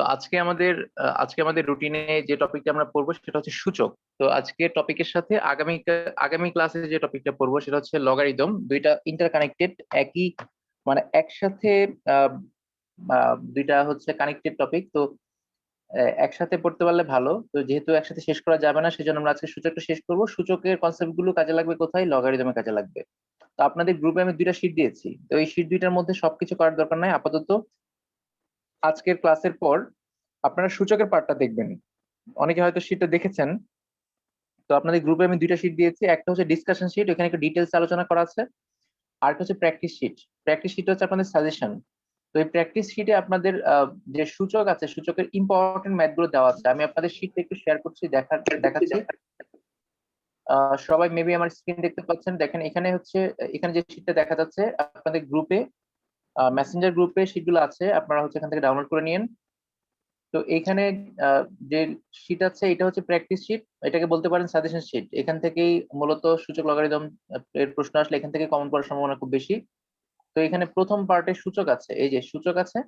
তো আজকে আমাদের রুটিনে যে টপিকটা আমরা পড়বো সেটা হচ্ছে সূচক। তো আজকে টপিকের সাথে আগামী ক্লাসে যে টপিকটা পড়বো সেটা হচ্ছে লগারিদম। দুইটা ইন্টারকানেক্টেড, একই মানে একসাথে আহ, দুইটা হচ্ছে কানেক্টেড টপিক। তো একসাথে পড়তে পারলে ভালো। তো যেহেতু একসাথে শেষ করা যাবে না, সেজন্য আমরা আজকে সূচকটা শেষ করবো। সূচকের কনসেপ্ট গুলো কাজে লাগবে কোথায়? লগারিদমে কাজে লাগবে। তো আপনাদের গ্রুপে আমি দুইটা শীট দিয়েছি, তো এই শীট দুইটার মধ্যে সবকিছু করার দরকার নাই আপাতত। আজকের ক্লাসের পর আপনারা সূচকের পার্টটা দেখবেন। অনেকে হয়তো শীটটা দেখেছেন। তো আপনাদের গ্রুপে আমি দুইটা শীট দিয়েছি, একটা হচ্ছে ডিসকাশন শীট, ওখানে একটু ডিটেলস আলোচনা করা আছে। আর একটা হচ্ছে প্র্যাকটিস শীট। প্র্যাকটিস শীট হচ্ছে আপনাদের সাজেশন। তো এই প্র্যাকটিস শীটে আপনাদের যে সূচক আছে, সূচকের ইম্পর্টেন্ট ম্যাথ গুলো দেওয়া আছে। আমি আপনাদের শীটটা একটু শেয়ার করছি, দেখাচ্ছি। সবাই মেবি আমার স্ক্রিন দেখতে পাচ্ছেন। দেখেন এখানে হচ্ছে, এখানে যে শীটটা দেখা যাচ্ছে আপনাদের গ্রুপে, মেসেঞ্জার গ্রুপে শীটগুলো আছে, আপনারা হচ্ছে এখান থেকে ডাউনলোড করে নিন। তো এখানে আহ, যে শীট আছে এটা হচ্ছে প্র্যাকটিস শীট, এটাকে বলতে পারেন সাজেশন শীট। এখান থেকেই মূলত সূচক লগারিদম এর প্রশ্ন আসলে এখান থেকে কমন করার সম্ভাবনা খুব বেশি। তো এখানে প্রথম পার্টে সূচক আছে, এই যে সূচক আছে,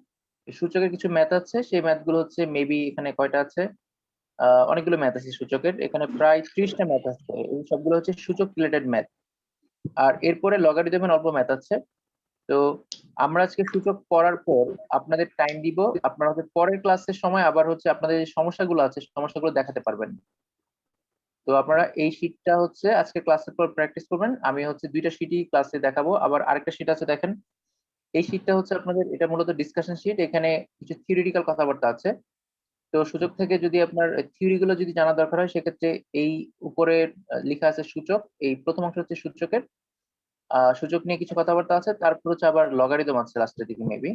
এই সূচকের কিছু ম্যাথ আছে। সেই ম্যাথ গুলো হচ্ছে মেবি এখানে কয়টা আছে, অনেকগুলো ম্যাথ আছে সূচকের, এখানে প্রায় 30টা ম্যাথ আছে। এই সবগুলো হচ্ছে সূচক রিলেটেড ম্যাথ। আর এরপরে লগারিদমের অল্প ম্যাথ আছে। তো আমরা আজকে সূচক পড়ার পর আপনাদের টাইম দিব, আপনারা হচ্ছে পরের ক্লাসের সময় আবার হচ্ছে আপনাদের যে সমস্যাগুলো আছে সমস্যাগুলো দেখাতে পারবেন। তো আপনারা এই শীটটা হচ্ছে আজকে ক্লাসের পর প্র্যাকটিস করবেন। আমি হচ্ছে দুইটা শীটই ক্লাসে দেখাবো। আবার আরেকটা শীট আছে দেখেন, এই শীটটা হচ্ছে আপনাদের, এটা মূলত ডিসকাশন শীট, এখানে কিছু থিওরিটিক্যাল কথাবার্তা আছে। তো সূচক থেকে যদি আপনার থিওরি গুলো যদি জানা দরকার হয়, সেক্ষেত্রে এই উপরে লেখা আছে সূচক, এই প্রথম অংশ হচ্ছে সূচকের। সূচক নিয়ে কিছু কথাবার্তা আছে, তারপর হচ্ছে আবার লগারিদম আছে লাস্টের দিকে মেবি।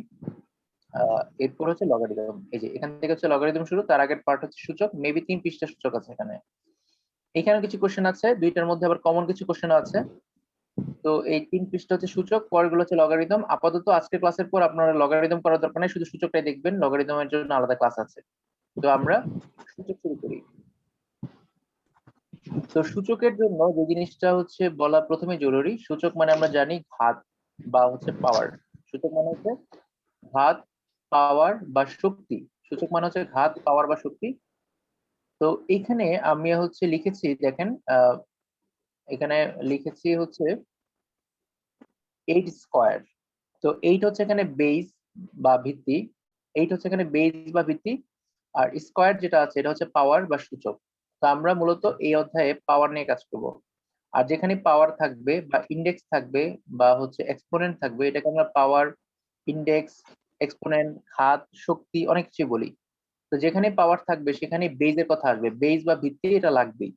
এরপর হচ্ছে লগারিদম, এই যে এখান থেকে হচ্ছে লগারিদম শুরু, তার আগের পার্ট হচ্ছে সূচক, মেবি 3 পৃষ্ঠা সূচক আছে এখানে। এখানে কিছু কোশ্চেন আছে, দুইটার মধ্যে আবার কমন কিছু কোশ্চেন আছে। তো এই 3 পৃষ্ঠা হচ্ছে সূচক, পরগুলো হচ্ছে লগারিদম। আপাতত আজকের ক্লাসের পর আপনারা লগারিদম করার দরকার নেই, শুধু সূচকটাই দেখবেন, লগারিদমের জন্য আলাদা ক্লাস আছে। তো আমরা সূচক শুরু করি। তো সূচকের জন্য যে জিনিসটা হচ্ছে বলা প্রথমে জরুরি, সূচক মানে আমরা জানি ঘাত বা হচ্ছে পাওয়ার। সূচক মানে হচ্ছে ঘাত, পাওয়ার বা শক্তি। সূচক মানে হচ্ছে ঘাত, পাওয়ার বা শক্তি। তো এখানে আমি হচ্ছে লিখেছি দেখেন, এখানে লিখেছি হচ্ছে 8 স্কোয়ার। তো 8 হচ্ছে এখানে বেস বা ভিত্তি, 8 হচ্ছে এখানে বেস বা ভিত্তি। আর স্কোয়ার যেটা আছে এটা হচ্ছে পাওয়ার বা সূচক। তো আমরা মূলত এই অধ্যায়ে পাওয়ার নিয়ে কাজ করব। আর যেখানে পাওয়ার থাকবে বা ইন্ডেক্স থাকবে বা হচ্ছে এক্সপোনেন্ট থাকবে, এটাকে আমরা পাওয়ার, ইন্ডেক্স, এক্সপোনেন্ট, ঘাত, শক্তি অনেক কিছু বলি। তো যেখানে পাওয়ার থাকবে সেখানে বেজের কথা আসবে, বেজ বা ভিত্তি এটা লাগবেই।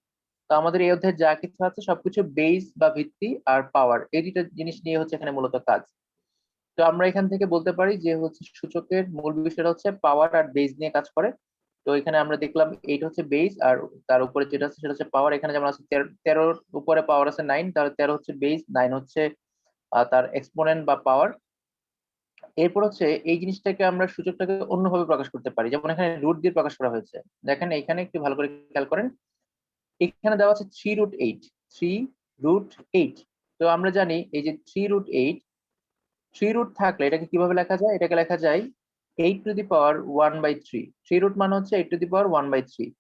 তো আমাদের এই অধ্যায়ে যা কিছু আছে সবকিছু বেজ বা ভিত্তি আর পাওয়ার, এই দুইটা জিনিস নিয়ে হচ্ছে এখানে মূলত কাজ। তো আমরা এখান থেকে বলতে পারি যে হচ্ছে সূচকের মূল বিষয়টা হচ্ছে পাওয়ার আর বেজ নিয়ে কাজ করে। তো এখানে আমরা দেখলাম 8 হচ্ছে বেজ, আর তার উপরে যেটা আছে সেটা হচ্ছে পাওয়ার। এখানে যেমন আছে 13, উপরে পাওয়ার আছে 9, তাহলে 13 হচ্ছে বেজ, 9 হচ্ছে তার এক্সপোনেন্ট বা পাওয়ার। এরপর হচ্ছে এই জিনিসটাকে আমরা সূচকটাকে অন্যভাবে প্রকাশ করতে পারি, যেমন এখানে রুট দিয়ে প্রকাশ করা হয়েছে। দেখেন এখানে একটু ভালো করে খেয়াল করেন, এখানে দেওয়া আছে 3√8, 3√8। তো আমরা জানি এই যে 3√8, 3 রুট থাকলে এটাকে কিভাবে লেখা যায়? এটাকে লেখা যায় 8⁻1/3। 3 রুট মানে হচ্ছে 8⁻1/3।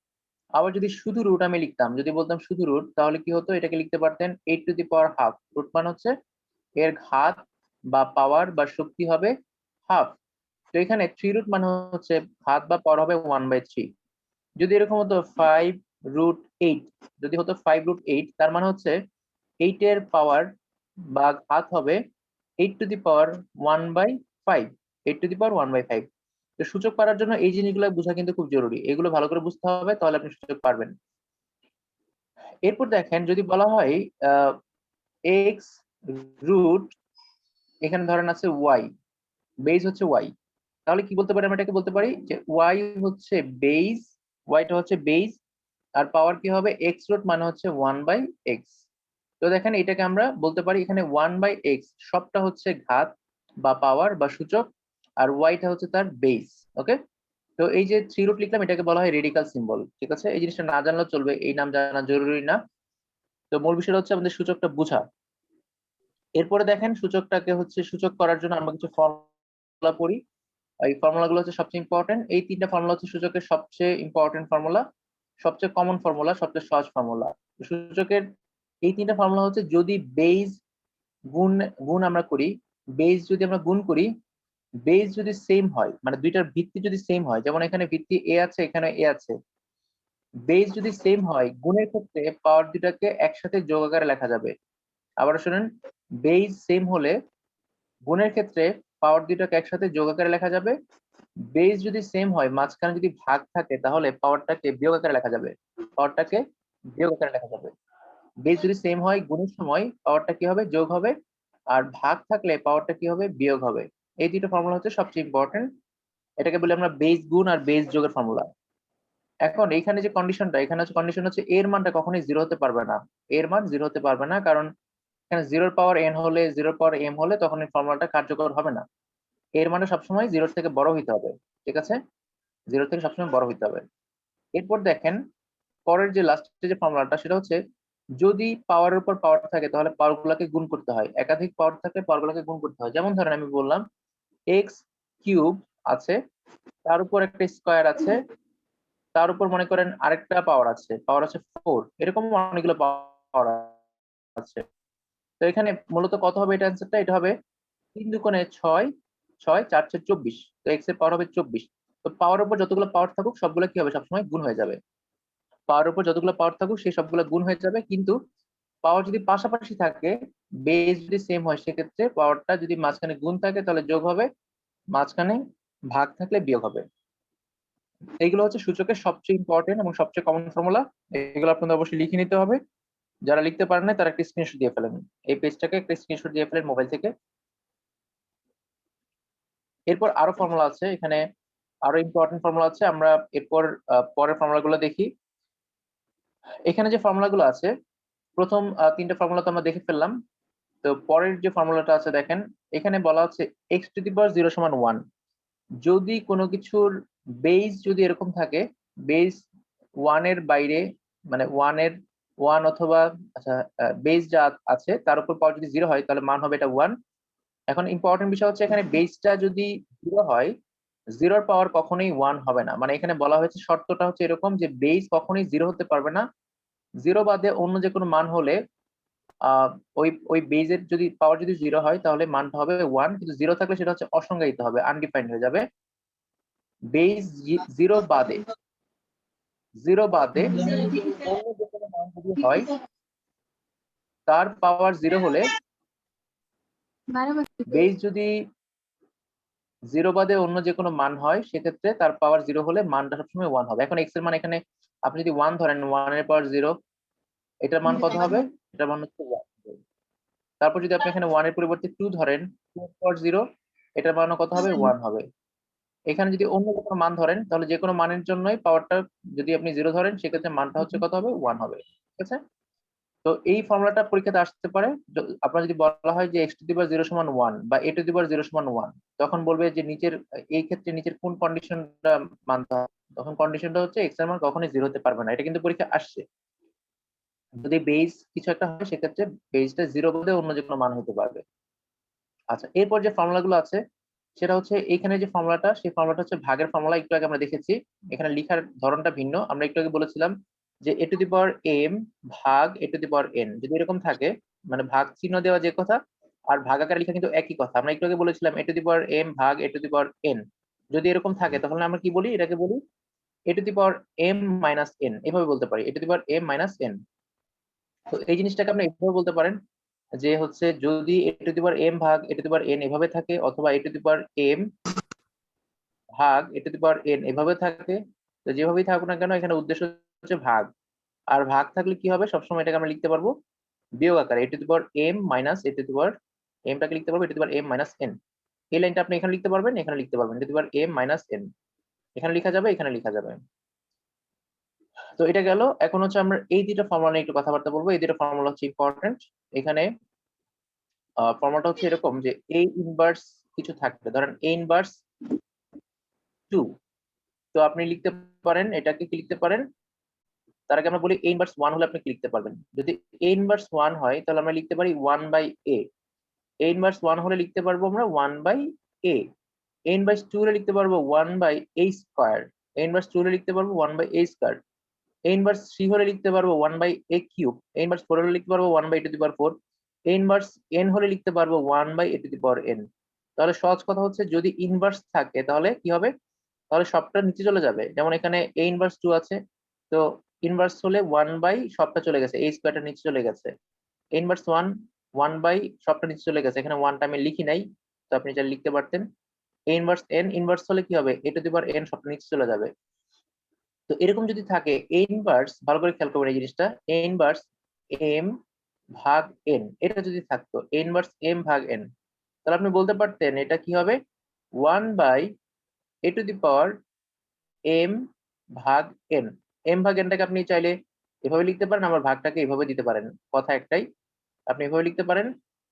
আবার যদি শুধু রুট আমি লিখতাম, যদি বলতাম শুধু রুট, তাহলে কি হতো? এটাকে লিখতে পারতেন 8⁻½ রুট মানে হচ্ছে এর ঘাত বা পাওয়ার বা শক্তি হবে হাফ। তো এখানে 3 রুট মানে হচ্ছে ঘাত বা পাওয়ার হবে 1/3। যদি এরকম হতো 5√8, যদি হতো 5√8, তার মানে হচ্ছে 8 এর পাওয়ার বা ঘাত হবে 8⁻1/5, 8⁻1/5। তো সূচক পাওয়ার জন্য এই জিনিসগুলো বোঝা কিন্তু খুব জরুরি, এগুলো ভালো করে বুঝতে হবে, তাহলে আপনি সূচক পারবেন। এরপর দেখেন যদি বলা হয় এক্স রুট, এখানে ধরেন আছে ওয়াই, বেস হচ্ছে ওয়াই, তাহলে কি বলতে পারি? আমরা এটাকে বলতে পারি যে ওয়াই হচ্ছে বেস, ওয়াইটা হচ্ছে বেস, আর পাওয়ার কি হবে? এক্স রুট মানে হচ্ছে 1/x। তো দেখেন এটাকে আমরা বলতে পারি এখানে 1/x সবটা হচ্ছে ঘাত বা পাওয়ার বা সূচক, আর ওয়াইটা হচ্ছে তার বেস। ওকে। তো এই যে 3 রুট লিখলাম, এটাকে বলা হয় রেডিকাল সিম্বল। ঠিক আছে, এই জিনিসটা না জানলেও চলবে, এই নাম জানা জরুরি না। তো মূল বিষয়টা হচ্ছে আমাদের সূচকটা বোঝা। এরপরে দেখেন সূচকটাকে হচ্ছে সূচক করার জন্য আমরা কিছু ফর্মুলা পড়ি। এই ফর্মুলাগুলো হচ্ছে সবচেয়ে ইম্পর্টেন্ট। এই তিনটা ফর্মুলা হচ্ছে সূচকের সবচেয়ে ইম্পর্টেন্ট ফর্মুলা, সবচেয়ে কমন ফর্মুলা, সবচেয়ে সহজ ফর্মুলা। সূচকের এই তিনটা ফর্মুলা হচ্ছে যদি বেজ গুণ গুণ আমরা করি, বেজ যদি আমরা গুণ করি, বেজ যদি সেম হয়, মানে দুইটার ভিত্তি যদি সেম হয়, যেমন এখানে ভিত্তি এ আছে, এখানে এ আছে, বেজ যদি সেম হয়, গুণের ক্ষেত্রে পাওয়ার দুটাকে একসাথে যোগ আকারে লেখা যাবে। আবার শুনেন, বেজ সেম হলে গুণের ক্ষেত্রে পাওয়ার দুটাকে একসাথে যোগ আকারে লেখা যাবে। বেজ যদি সেম হয়, মাঝখানে যদি ভাগ থাকে, তাহলে পাওয়ারটাকে বিয়োগ আকারে লেখা যাবে, পাওয়ারটাকে বিয়োগ আকারে লেখা যাবে। বেজ যদি সেম হয়, গুণের সময় পাওয়ারটা কি হবে, যোগ হবে, আর ভাগ থাকলে পাওয়ারটা কি হবে, বিয়োগ হবে। এই দুটো ফর্মুলা হচ্ছে সবচেয়ে ইম্পর্টেন্ট। এটাকে বলি আমরা বেজ গুণ আর বেজ যোগের ফর্মুলা। এখন এইখানে যে কন্ডিশনটা, এখানে হচ্ছে কন্ডিশন হচ্ছে এর মানটা কখনোই জিরো হতে পারবে না, এর মান জিরো হতে পারবে না, কারণ এখানে জিরোর পাওয়ার এন হলে, জিরোর পাওয়ার এম হলে তখন এই ফর্মুলাটা কার্যকর হবে না। এর মানটা সবসময় জিরোর থেকে বড় হইতে হবে, ঠিক আছে, জিরো থেকে সবসময় বড় হইতে হবে। এরপর দেখেন পরের যে লাস্টে যে ফর্মুলাটা, সেটা হচ্ছে যদি পাওয়ারের উপর পাওয়ার থাকে তাহলে পাওয়ার গুলাকে গুণ করতে হয়, একাধিক পাওয়ার থাকলে পাওয়ার গুলাকে গুণ করতে হয়। যেমন ধরেন আমি বললাম এক্স কিউব আছে, তার উপর একটা স্কোয়ার আছে, তার উপর মনে করেন আরেকটা পাওয়ার আছে, পাওয়ার আছে 4, এরকম অনেকগুলো পাওয়ার আছে। তো এখানে মূলত কত হবে এটা অ্যান্সারটা, এটা হবে 3 দুগুণে 6, 6 4 4 24, তো এক্স এর পাওয়ার হবে 24। তো পাওয়ার উপর যতগুলো পাওয়ার থাকুক সবগুলো কি হবে, সবসময় গুণ হয়ে যাবে। পাওয়ার উপর যতগুলো পাওয়ার থাকুক সেই সবগুলো গুণ হয়ে যাবে, কিন্তু পাওয়ার যদি পাশাপাশি থাকে, বেস যদি সেম হয়, সেক্ষেত্রে পাওয়ারটা যদি মাঝখানে গুণ থাকে তাহলে যোগ হবে, মাঝখানে ভাগ থাকলে বিয়োগ হবে। এইগুলো হচ্ছে সূচকের সবচেয়ে ইম্পর্টেন্ট এবং সবচেয়ে কমন ফর্মুলা। এগুলো আপনাদের অবশ্যই লিখে নিতে হবে। যারা লিখতে পারেন না তারা একটা স্ক্রিনশট দিয়ে ফেলেন, এই পেজটাকে একটা স্ক্রিনশট দিয়ে ফেলেন মোবাইল থেকে। এরপর আরো ফর্মুলা আছে এখানে, আরো ইম্পর্টেন্ট ফর্মুলা আছে, আমরা এরপর পরের ফর্মুলাগুলো দেখি। এখানে যে ফর্মুলাগুলো আছে, প্রথম তিনটা ফর্মুলা তো আমরা দেখে ফেললাম। তো পরের যে ফর্মুলাটা আছে দেখেন, এখানে বলা হচ্ছে এক্স টু দি পাওয়ার 0 সমান 1। যদি কোনো কিছুর বেস যদি এরকম থাকে, বেস 1 এর বাইরে, মানে 1 এর 1 অথবা, আচ্ছা, বেস যা আছে তার উপর পাওয়ার যদি 0 হয় তাহলে মান হবে এটা 1। এখন ইম্পর্টেন্ট বিষয় হচ্ছে এখানে বেসটা যদি 0 হয়, 0 পাওয়ার কখনোই 1 হবে না। মানে এখানে বলা হয়েছে শর্তটা হচ্ছে এরকম যে বেস কখনোই 0 হতে পারবে না, 0 বাদে অন্য যে কোনো মান হলে আহ ওই ওই বেজের যদি পাওয়ার যদি 0 হয় তাহলে মানটা হবে 1, কিন্তু 0 থাকলে সেটা হচ্ছে অসংজ্ঞায়িত হবে, আনডিফাইন্ড হয়ে যাবে। বেজ 0 বাদে, 0 বাদে অন্য যে কোনো মান যদি হয়, তার পাওয়ার 0 হলে, বেজ যদি 0 বাদে অন্য যে কোনো মান হয় সেক্ষেত্রে তার পাওয়ার 0 হলে মানটা সবসময় 1 হবে। এখন এক্স এর মান এখানে আপনি যদি 1 ধরেন, 1 এর পাওয়ার 0, এটার মান কত হবে, এটার মান হচ্ছে 1। তারপর যদি আপনি এখানে 1 এর পরিবর্তে 2 ধরেন, 2 এর পাওয়ার 0, এটার মানও কত হবে, 1 হবে। এখানে যদি অন্য কোনো মান ধরেন তাহলে যে কোনো মানের জন্যই পাওয়ারটা, যদি আপনি 0 ধরেন সেক্ষেত্রে মানটা হচ্ছে কত হবে, 1 হবে, ঠিক আছে। তো এই ফর্মুলাটা পরীক্ষাতে আসতে পারে। আপনার যদি বলা হয় যে x টু দি পাওয়ার 0 সমান 1 বা a টু দি পাওয়ার 0 সমান 1, তখন বলবে যে নিচের, এই ক্ষেত্রে নিচের কোন কন্ডিশনটা মানতে হবে, তখন কন্ডিশনটা হচ্ছে x এর মান কখনোই 0 হতে পারবে না। এটা কিন্তু পরীক্ষা আসছে। যদি বেস কিছু একটা হয় সেক্ষেত্রে বেসটা 0 বলে অন্য যে কোনো মান হতে পারবে। আচ্ছা, এরপর যে ফর্মুলাগুলো আছে সেটা হচ্ছে এইখানে যে ফর্মুলাটা, সেই ফর্মুলাটা হচ্ছে ভাগের ফর্মুলা, একটু আগে আমরা দেখেছি। এখানে লেখার ধরনটা ভিন্ন। আমরা একটু আগে বলেছিলাম যে a two the power m ভাগ a two the power n যদি এরকম থাকে, মানে ভাগ চিহ্ন দেওয়া যে কথা আর ভাগ আকারে লেখা কিন্তু একই কথা। আমরা একটু আগে বলেছিলাম a two the power m ভাগ a two the power n যদি এরকম থাকে তাহলে আমরা কি বলি, এটাকে বলি a two the power m minus n, এভাবে বলতে পারি a two the power m minus n। তো এই জিনিসটাকে আপনি এভাবে বলতে পারেন যে হচ্ছে যদি a two the power m ভাগ a two the power n এভাবে থাকে, অথবা a two the power m ভাগ a two the power n এভাবে থাকে, তো যেভাবেই থাকুক না কেন এখানে উদ্দেশ্য হচ্ছে ভাগ। আর ভাগ থাকলে কি হবে, সবসময় এটাকে আমরা লিখতে পারবো বিয়োগ আকারে, a two the power m minus a two the power m টাকে লিখতে পারবো a two the power m minus n। এই লাইনটা আপনি এখানে লিখতে পারবেন, এখানে লিখতে পারবেন a two the power m minus n, এখানে লেখা যাবে, এখানে লেখা যাবে। তো এটা গেল। এখন হচ্ছে আমরা এই দুটো ফর্মুলা নিয়ে একটু কথাবার্তা বলবো। এই দুটো ফর্মুলা হচ্ছে ইম্পর্টেন্ট। এখানে ফর্মুলাটা হচ্ছে এরকম যে a ইনভার্স কিছু থাকবে, ধরেন a ইনভার্স 2, তো আপনি লিখতে পারেন, এটাকে কি লিখতে পারেন, তার আগে আমরা বলি a ইনভার্স 1 হলে আপনি কি লিখতে পারবেন। যদি a ইনভার্স 1 হয় তাহলে আমরা লিখতে পারি 1 বাই a, a ইনভার্স 1 হলে লিখতে পারবো আমরা 1 বাই a। a ইনভার্স 2 হলে লিখতে পারবো 1/a স্কয়ার, a ইনভার্স 2 হলে লিখতে পারবো 1/a স্কয়ার, a ইনভার্স 3 হলে লিখতে পারবো 1/a কিউব, a ইনভার্স 4 হলে লিখতে পারবো 1/a⁴, a ইনভার্স n হলে লিখতে পারবো 1/a⁴n। তাহলে সহজ কথা হচ্ছে যদি ইনভার্স থাকে তাহলে কি হবে, তাহলে সবটা নিচে চলে যাবে। যেমন এখানে a ইনভার্স 2 আছে, তো ইনভার্স হলে 1 বাই সবটা চলে গেছে, a স্কয়ারটা নিচে চলে গেছে। a ইনভার্স 1 1 বাই সবটা নিচে চলে গেছে, এখানে 1টা আমি লিখি নাই, তো আপনি চাইলে লিখতে পারতেন। a ইনভার্স n ইনভার্স হলে কি হবে, a⁴n সবটা নিচে চলে যাবে। তো এরকম যদি থাকে a ইনভার্স, ভালো করে খেয়াল করবেন এই জিনিসটা, a ইনভার্স m ভাগ n, এটা যদি থাকতো a ইনভার্স m ভাগ n, তাহলে আপনি বলতে পারতেন এটা কি হবে 1/a⁴m ভাগ n। m ভাগ nটাকে আপনি চাইলে এভাবে লিখতে পারেন, আবার ভাগটাকে এভাবে দিতে পারেন, কথা একটাই, আপনি এভাবে লিখতে পারেন,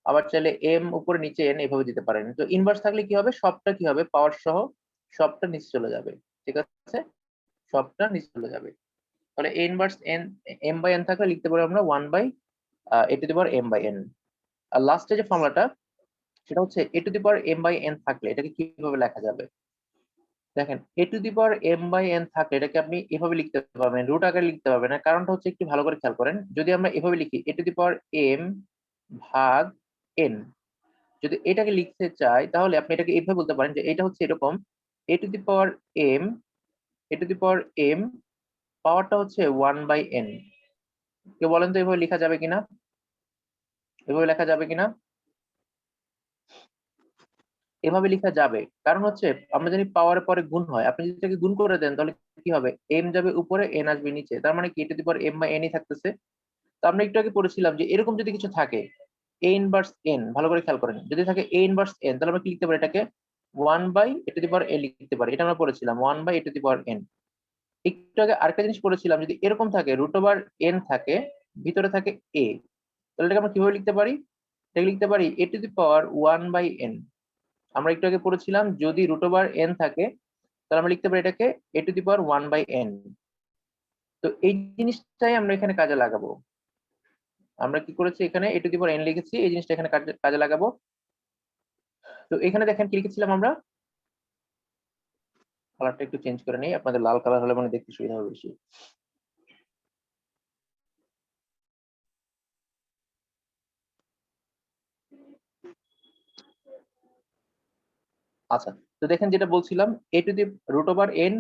আবার চাইলে m উপরে নিচে n এভাবে দিতে পারেন। তো ইনভার্স থাকলে কি হবে, সবটা কি হবে, পাওয়ার সহ সবটা নিচে চলে যাবে, ঠিক আছে, সবটা নিচে চলে যাবে। তাহলে a ইনভার্স n m/n থাকলে লিখতে পারি আমরা 1/a⁴m/n। আর লাস্টে যে ফর্মুলাটা সেটা হচ্ছে a⁴m/n থাকলে এটাকে কিভাবে লেখা যাবে। দেখেন a⁴m/n থাকলে এটাকে আপনি এভাবে লিখতে পারবেন, রুট আকারে লিখতে পারবেন না। কারণটা হচ্ছে একটু ভালো করে খেয়াল করেন, যদি আমরা এভাবে লিখি a⁴m ভাগ n, যদি এটাকে লিখতে চাই তাহলে আপনি এটাকে এইভাবে বলতে পারেন যে এটা হচ্ছে এরকম a⁴m পাওয়ারটা হচ্ছে 1/n। কেউ বলেন তো এভাবে লেখা যাবে কিনা, এভাবে লেখা যাবে কিনা? এভাবে লেখা যাবে, কারণ হচ্ছে আমরা জানি পাওয়ারের পরে গুণ হয়, আপনি যদি এটাকে গুণ করে দেন তাহলে কি হবে, m যাবে উপরে n আসবে নিচে, তার মানে কি a⁴m/n ই থাকতেছে। তো আমরা একটু আগে পড়েছিলাম যে এরকম যদি কিছু থাকে a ইনভার্স n, ভালো করে খেয়াল করেন, যদি থাকে a ইনভার্স n তাহলে আমরা কি লিখতে পারি, এটাকে 1/a⁴n লিখতে পারি, এটা আমরা পড়েছিলাম 1/a⁴n। একটু আগে আরেকটা জিনিস পড়েছিলাম, যদি এরকম থাকে √n থাকে, ভিতরে থাকে a, তাহলে এটাকে আমরা কিভাবে লিখতে পারি, এটাকে লিখতে পারি a⁴1/n। আমরা একটু আগে পড়েছিলাম যদি √n থাকে তাহলে আমরা লিখতে পারি এটাকে a⁴1/n। তো এই জিনিসটাই আমরা এখানে কাজে লাগাবো। আমরা কি করেছি, এখানে a⁴n লিখেছি, এই জিনিসটা এখানে কাজে লাগাবো। তো এখানে দেখেন কি লিখেছিলাম আমরা, কালারটা একটু চেঞ্জ করে নেই, আপনাদের লাল কালার হলে মানে দেখতে সুবিধা হবে বেশি। আচ্ছা, তো দেখেন যেটা বলছিলাম a⁴n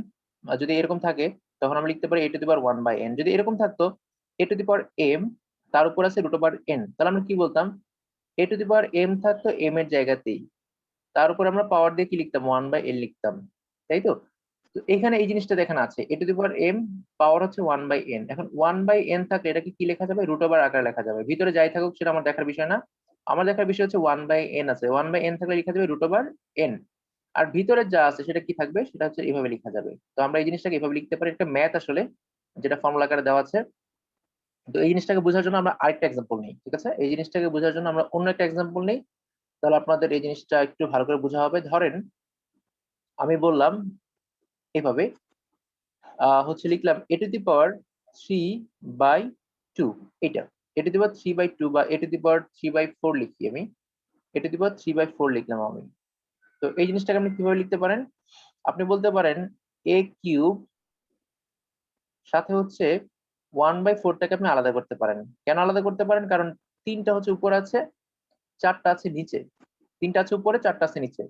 যদি এরকম থাকে তখন আমরা লিখতে পারি a⁴1/n। যদি এরকম থাকতো a⁴m তার উপর আছে √n, তাহলে আমরা কি বলতাম, a⁴m থাকতো m এর জায়গাতেই, তার উপর আমরা পাওয়ার দিয়ে কি লিখতাম 1/n লিখতাম, তাই তো। তো এখানে এই জিনিসটা দেখেন আছে a⁴m পাওয়ার হচ্ছে 1/n, এখন 1/n থাকলে এটাকে কি লেখা যাবে, √ আকারে লেখা যাবে, ভিতরে যাই থাকুক সেটা আমার দেখার বিষয় না, আমার দেখার বিষয় হচ্ছে 1/n আছে, 1/n থাকলে লেখা যাবে √ আর ভিতরে যা আছে সেটা কি থাকবে, সেটা হচ্ছে এইভাবে লেখা যাবে। তো আমরা এই জিনিসটাকে এইভাবে লিখতে পারি, একটা ম্যাথ আসলে যেটা ফর্মুলা আকারে দেওয়া আছে। তো এই জিনিসটাকে বোঝার জন্য আমরা আরেকটা এক্সাম্পল নিই, ঠিক আছে, এই জিনিসটাকে বোঝার জন্য আমরা অন্য একটা এক্সাম্পল নিই, তাহলে আপনাদের এই জিনিসটা একটু ভালো করে বোঝা হবে। ধরেন আমি বললাম এভাবে হচ্ছে লিখলাম a⁴3/2, এটা a⁴3/2 বা a⁴3/4 লিখি আমি, a⁴3/4 লিখলাম আমি। তো এই জিনিসটাকে আপনি কিভাবে লিখতে পারেন, আপনি বলতে পারেন a³ সাথে হচ্ছে 1/4টাকে আপনি আলাদা করতে পারেন। কেন আলাদা করতে পারেন, কারণ 3টা হচ্ছে উপরে আছে, 4টা আছে নিচে, 3টা আছে উপরে, 4টা আছে নিচে।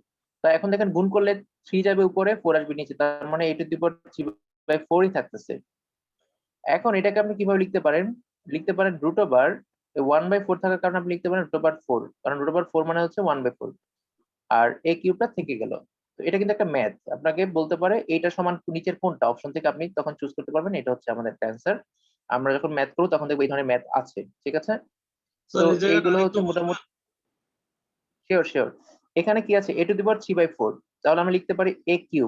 তা এখন দেখেন গুণ করলে 3 যাবে উপরে, 4 আসবে নিচে, তার মানে a⁴3/4 ই থাকতেছে। এখন এটাকে আপনি কিভাবে লিখতে পারেন, লিখতে পারেন √1/4 থাকার কারণে আপনি লিখতে পারেন √4, কারণ √4 মানে হচ্ছে 1/4, আর a কিউবটা থেকে গেল। তো এটা কিন্তু একটা ম্যাথ, আপনাকে বলতে পারে এইটা সমান নিচের কোনটা অপশন থেকে আপনি তখন চুজ করতে পারবেন, এটা হচ্ছে আমাদের অ্যান্সার। আমরা যখন ম্যাথ করব তখন দেখবো এই ধরনের ম্যাথ আছে, ঠিক আছে। তো স্যার এই জায়গাটা এইগুলো আরেকটু হচ্ছে মোটামুটি শিওর শিওর। এখানে কি আছে a⁴3/4, তাহলে আমরা লিখতে পারি a³,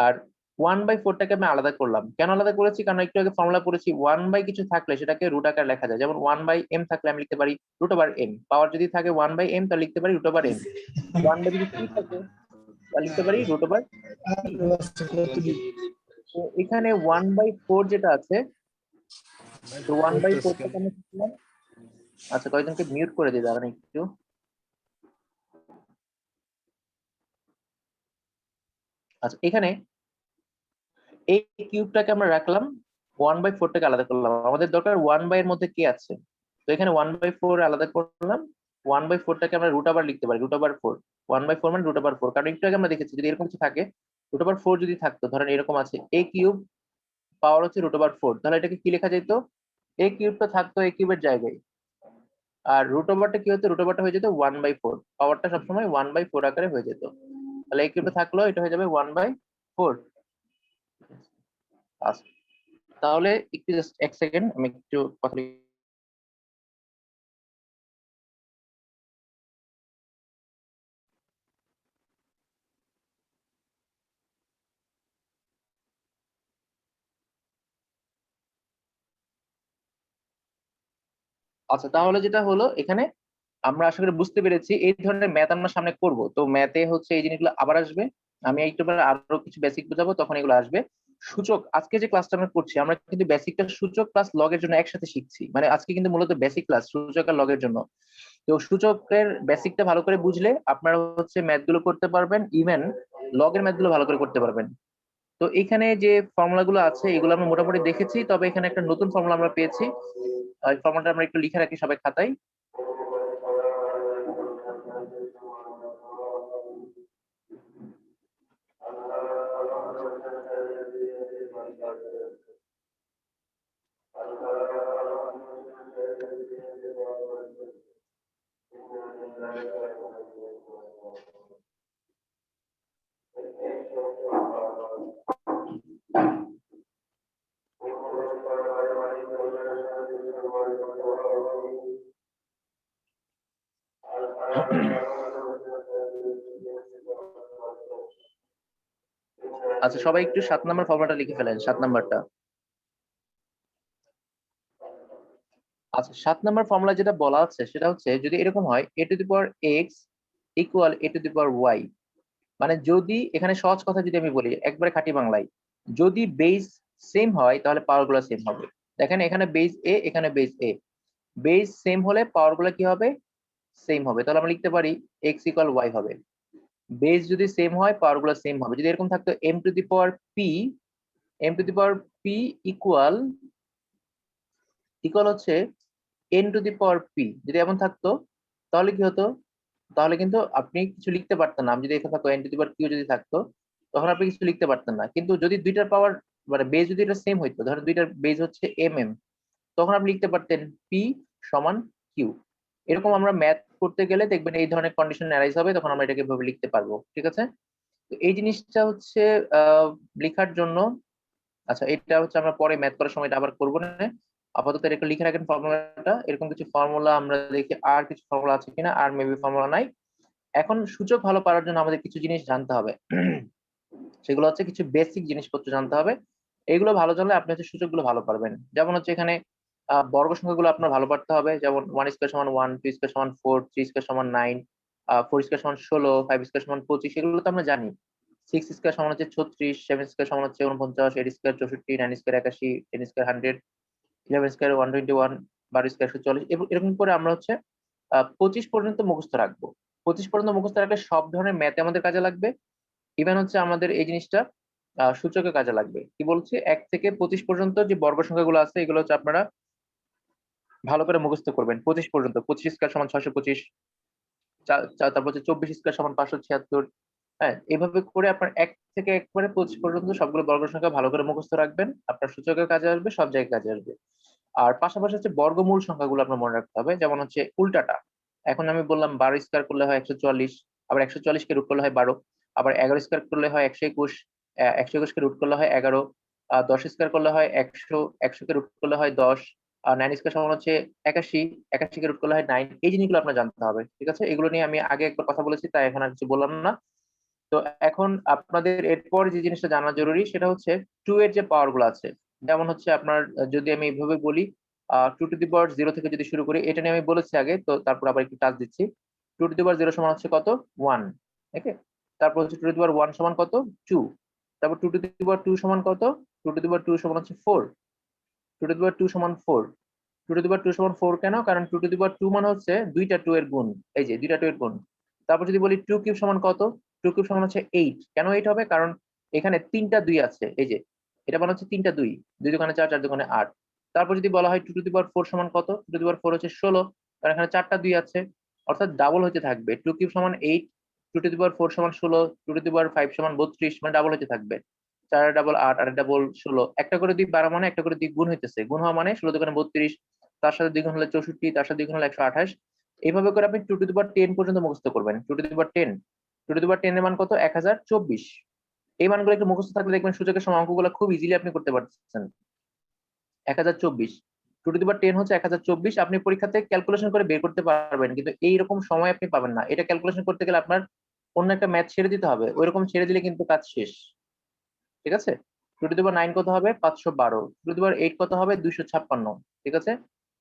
আর 1/4টাকে আমি আলাদা করলাম, কেন আলাদা করেছি, কারণ একটু আগে ফর্মুলা পড়েছি 1 কিছু থাকলে সেটাকে রুট আকারে লেখা যায়, যেমন 1/m থাকলে আমি লিখতে পারি √m, পাওয়ার যদি থাকে 1/m তাহলে লিখতে পারি √m, 1/3 থাকে তাহলে লিখতে পারি √3। তো এখানে 1/4 যেটা আছে, তো 1/4টাকে আমি লিখলাম। আচ্ছা, কয়েকজনকে মিউট করে দিই, দাঁড়ান একটু। আচ্ছা, এখানে এই কিউবটাকে আমরা রাখলাম, 1/4টাকে আলাদা করলাম, আমাদের দরকার 1 এর মধ্যে কি আছে। তো এখানে 1/4 আলাদা করলাম, 1/4টাকে আমরা রুট আবার লিখতে পারি, √4। 1/4 মানে √4, কারণ একটু আগে আমরা দেখেছি যদি এরকম কিছু থাকে, √4 যদি থাকতো, ধরেন এরকম আছে a কিউব পাওয়ার হচ্ছে √4, তাহলে এটাকে কি লেখা যেত, a কিউবটা থাকতো a কিউবের জায়গায়, আর √টা কি হতো, √টা হয়ে যেত 1/4, পাওয়ারটা সবসময় 1/4 আকারে হয়ে যেত। তাহলে a কিউবটা থাকলো, এটা হয়ে যাবে 1/4। আচ্ছা, তাহলে একটু জাস্ট এক সেকেন্ড আমি একটু কথা আচ্ছা, তাহলে যেটা হলো এখানে আমরা আশা করি বুঝতে পেরেছি এই ধরনের ম্যাথ আমরা সামনে করব, তো ম্যাথে হচ্ছে এই জিনিসগুলো আবার আসবে, আমি একটু পরে আরো কিছু বেসিক বোঝাবো, তখন এগুলো আসবে। সূচক, আজকে যে ক্লাসটা আমরা করছি আমরা কিন্তু বেসিকটা সূচক প্লাস লগের জন্য একসাথে শিখছি, মানে আজকে কিন্তু মূলত বেসিক ক্লাস সূচক আর লগের জন্য। তো সূচকের বেসিকটা ভালো করে বুঝলে আপনারা হচ্ছে ম্যাথ গুলো করতে পারবেন, ইভেন লগের ম্যাথ গুলো ভালো করে করতে পারবেন। তো এখানে যে ফর্মুলা গুলো আছে এগুলো আমরা মোটামুটি দেখেছি, তবে এখানে একটা নতুন ফর্মুলা আমরা পেয়েছি, ওই ফর্মুলাটা আমরা একটু লিখে রাখি সবাই খাতায়। আচ্ছা, সবাই একটু 7 নম্বর ফর্মুলাটা লিখে ফেলেন, 7 নম্বরটা। আচ্ছা, 7 নম্বর ফর্মুলা যেটা বলা আছে সেটা হচ্ছে যদি এরকম হয় a⁴x = a⁴y, মানে যদি এখানে সহজ কথা যদি আমি বলি একবারে খাঁটি বাংলায়, যদি বেস সেম হয় তাহলে পাওয়ার গুলো সেম হবে। দেখেন এখানে বেস এ, এখানে বেস এ, বেস সেম হলে পাওয়ার গুলো কি হবে, সেম হবে, তাহলে আমরা লিখতে পারি x = y হবে। বেস যদি সেম হয় পাওয়ার গুলো সেম হবে, যদি এরকম থাকতো m⁴p ইকুয়াল ইকুয়াল হচ্ছে n⁴p, যদি এমন থাকতো তাহলে কি হতো, তাহলে কিন্তু আপনি কিছু লিখতে পারতেন না। আমি যদি এখানে থাকতো n⁴q যদি থাকতো তখন আপনি কিছু লিখতে পারতেন না, কিন্তু যদি দুইটার পাওয়ার মানে বেস যদি এটা সেম হইতো, ধরেন দুইটার বেস হচ্ছে তখন আপনি লিখতে পারতেন p সমান q। এরকম আমরা ম্যাথ করতে গেলে দেখবেন এই ধরনের কন্ডিশন অ্যারাইজ হবে, তখন আমরা এটাকে এভাবে লিখতে পারবো, ঠিক আছে। তো এই জিনিসটা হচ্ছে লেখার জন্য, আচ্ছা এটা হচ্ছে আমরা পরে ম্যাথ করার সময় এটা আবার করবো না, আপাতত এটা লিখে রাখেন ফর্মুলাটা। এরকম কিছু ফর্মুলা আমরা দেখি, আর কিছু ফর্মুলা আছে কিনা, আর মেবি ফর্মুলা নাই। এখন সূচক ভালো পারার জন্য আমাদের কিছু জিনিস জানতে হবে, সেগুলো হচ্ছে কিছু বেসিক জিনিসপত্র জানতে হবে। এগুলো ভালো জানলে আপনি হচ্ছে সূচকগুলো ভালো পারবেন। যেমন হচ্ছে এখানে বর্গ সংখ্যাগুলো আপনার ভালো পারতে হবে, যেমন 1² = 1, 2² = 4, 3² = 9, 4² = 16, 5² = 25, এগুলো তো আমরা জানি। 6² = হচ্ছে 36, 7² = হচ্ছে 49, 8² 64, 9² 81, 10² 100, 11² 121, 12² 140, এরকম করে আমরা হচ্ছে 25 পর্যন্ত মুখস্থ রাখবো। 25 পর্যন্ত মুখস্থ রাখলে সব ধরনের ম্যাথে আমাদের কাজে লাগবে, ইভেন হচ্ছে আমাদের এই জিনিসটা সূচকে কাজে লাগবে। কি বলছি, 1 থেকে 25 পর্যন্ত যে বর্গ সংখ্যাগুলো আছে এগুলো হচ্ছে আপনারা ভালো করে মুখস্থ করবেন। 25 পর্যন্ত, 25² = 625, তারপর হচ্ছে 24² = 576। হ্যাঁ, এভাবে করে আপনার 1 থেকে একবারে 25 পর্যন্ত সবগুলো বর্গ সংখ্যা ভালো করে মুখস্থ রাখবেন, আপনার সূচকের কাজে আসবে, সব জায়গায় কাজে আসবে। আর পাশাপাশি হচ্ছে বর্গমূল সংখ্যাগুলো আপনার মনে রাখতে হবে, যেমন হচ্ছে উল্টাটা। এখন আমি বললাম 12² করলে হয় 144, আবার 144 কে রুট করলে হয় 12, আবার 11² করলে হয় 121, 121 কে রুট করলে হয় 11, 10² করলে হয় 100, 100 কে রুট করলে হয় 10, আর 9² সমান হচ্ছে 81, 81 কে রুট করলে হয় 9। এই জিনিসগুলো আপনার জানতে হবে, ঠিক আছে। এগুলো নিয়ে আমি আগে একবার কথা বলেছি, তাই এখন আর কিছু বললাম না। তো এখন আপনাদের এরপর যে জিনিসটা জানা জরুরি সেটা হচ্ছে 2 এর যে পাওয়ার গুলো আছে, যেমন হচ্ছে আপনার যদি আমি এইভাবে বলি 2⁻0 থেকে যদি শুরু করি, এটা নিয়ে আমি বলেছি আগে, তো তারপর আবার একটু টাচ দিচ্ছি। 2⁻0 সমান হচ্ছে কত, 1, ওকে। তারপর হচ্ছে 2⁻1 সমান কত, 2। তারপর 2⁻2 সমান কত, 2⁻2 সমান হচ্ছে 4, 2⁻2 সমান 4। 2⁻2 সমান 4 কেন, কারণ 2⁻2 মানে হচ্ছে দুইটা 2 এর গুণ, এই যে দুইটা 2 এর গুণ। তারপর যদি বলি 2³ সমান কত, 2³ সমান হচ্ছে 8। কেন 8 হবে, কারণ এখানে 3টা 2 আছে, এই যে এটা মানে হচ্ছে 3টা 2, 2 দোকানে 4, 4 দোকানে 8। তারপর যদি বলা হয় 2 টু দি পাওয়ার 4 সমান কত, 2 টু দি পাওয়ার 4 হচ্ছে 16, কারণ এখানে 4টা 2 আছে, অর্থাৎ ডাবল হতে থাকবে। 2 কিউব সমান 8, 2 টু দি পাওয়ার 4 সমান 16, 2 টু দি পাওয়ার 5 সমান 32, মানে ডাবল হতে থাকবে। 4 ডাবল 8, আর ডাবল 16, একটা করে 2 বাড়া মানে একটা করে 2 গুণ হইতেছে, গুণ হওয়া মানে 16 দোকানে 32, তার সাথে 2 গুণ হলে 64, তার সাথে 2 গুণ হলে 128। এইভাবে করে আপনি 2 টু দি পাওয়ার 10 পর্যন্ত মুখস্থ করবেন। 2 two the power 10, 2 two the পাওয়ার 10 এর মান কত, 1024। এই মানগুলো একটু মুখস্থ থাকলে দেখবেন সূচকের সময় অঙ্কগুলো খুব ইজিলি আপনি করতে পারতেছেন। 1024, 2 টু দি পাওয়ার 10 হচ্ছে 1024। আপনি পরীক্ষাতে ক্যালকুলেশন করে বের করতে পারবেন, কিন্তু এইরকম সময় আপনি পাবেন না। এটা ক্যালকুলেশন করতে গেলে আপনার অন্য একটা ম্যাথ ছেড়ে দিতে হবে, ওইরকম ছেড়ে দিলে কিন্তু কাজ শেষ। ঠিক আছে? 2 টু দি পাওয়ার 9 কত হবে, 512। 2 টু দি পাওয়ার 8 কত হবে, 256। ঠিক আছে?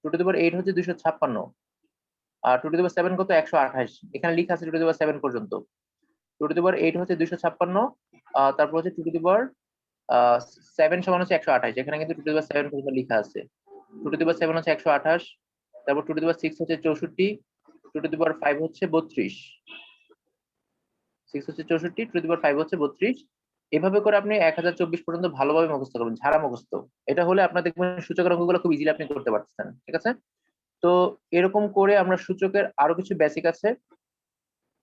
2 টু দি পাওয়ার 8 হচ্ছে 256, আর 2 টু দি পাওয়ার 7 কত, 128। এখানে লেখা আছে 2 টু দি পাওয়ার 7 পর্যন্ত। 2 টু দি পাওয়ার 8 হচ্ছে 256, তারপর হচ্ছে 2 টু দি পাওয়ার 7 সমান হচ্ছে 128। এখানে কিন্তু 2 টু দি পাওয়ার 7 পর্যন্ত লেখা আছে। 2 টু দি পাওয়ার 7 হচ্ছে 128, তারপর 2 টু দি পাওয়ার 6 হচ্ছে 64, 2 টু দি পাওয়ার 5 হচ্ছে 32, 6 হচ্ছে 64, 2 টু দি পাওয়ার 5 হচ্ছে 32। এভাবে করে আপনি 1024 পর্যন্ত ভালোভাবে মুখস্থ করবেন, ঝাড়া মুখস্থ। এটা হলে আপনার দেখবেন সূচকের অঙ্কগুলো খুব ইজিলি আপনি করতে পারতেছেন। ঠিক আছে? তো এরকম করে আমরা সূচকের আরো কিছু বেসিক আছে,